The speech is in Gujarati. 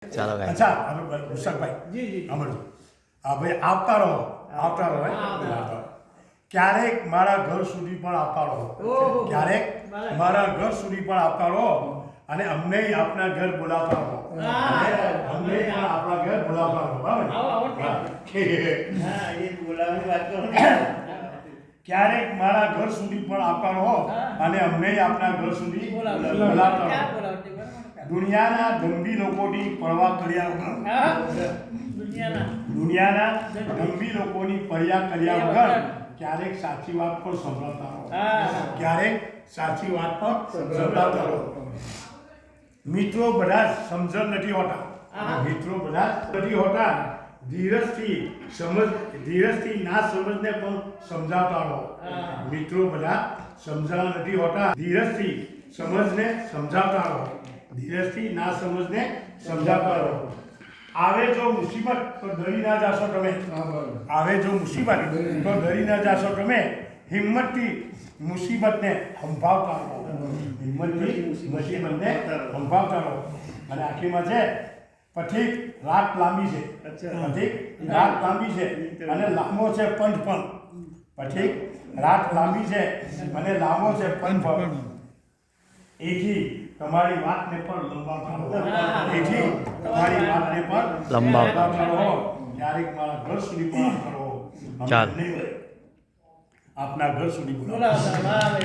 ચાલો ભાઈ. अच्छा હવે મુશાકભાઈ જી જી સાંભળજો. હા ભાઈ આવતા રહો ક્યારેક મારા ઘર સુધી પણ આવતા રહો ઓહો. ક્યારેક મારા ઘર સુધી પણ આવતા રહો અને અમને આપના ઘર બોલાવતા રહો અને અમને પણ આપણા ઘર બોલાવતા રહો બરાબર ને? આવો, આવો. હા. હા એ બોલાવવાની વાત કરો ને. ક્યારેક મારા ઘર સુધી પણ આવતા રહો અને અમને આપના ઘર સુધી બોલાવતા રહો ક્યાં બોલાવતી બરાબર. દુનિયાના ગંભીર લોકોની પરવા કર્યા વગર હા દુનિયાના ગંભીર લોકોની પરવા કર્યા વગર ક્યારેક સાચી વાત પર સંભળાતા રહો હા ક્યારેક સાચી વાત પર સંભળાતા રહો મિત્રો બધા સમજણ નથી હોતા મિત્રો બધા નથી હોતા ધીરજથી ના સમજને પણ સમજાવતા રહો મિત્રો બધા સમજણ નથી હોતા ધીરજથી સમજને સમજાવતા રહો ધીરજથી ના સમજને સમજાવતા રહો આવે જો મુસીબત તો ડરી ના જાશો તમે આવે જો મુસીબત તો ડરી ના જાશો તમે હિંમતથી મુસીબતને સંભાવતા રહો હિંમતથી મુસીબતને સંભાવતા રહો અને આખીમાં છે પછી રાત લાંબી છે પછી રાત લાંબી છે અને લાંબો છે પંથ પણ પછી રાત લાંબી છે અને લાંબો છે પંથ પણ એથી તમારી વાતને પણ લંબાવતા રહો એથી તમારી વાતને પણ લંબાવતા રહો ક્યારેક મારા ઘર સુધી પણ આવતા રહો ચાલો. આપના ઘર સુધી બોલાવો બોલાવતા વાહ ભાઈ.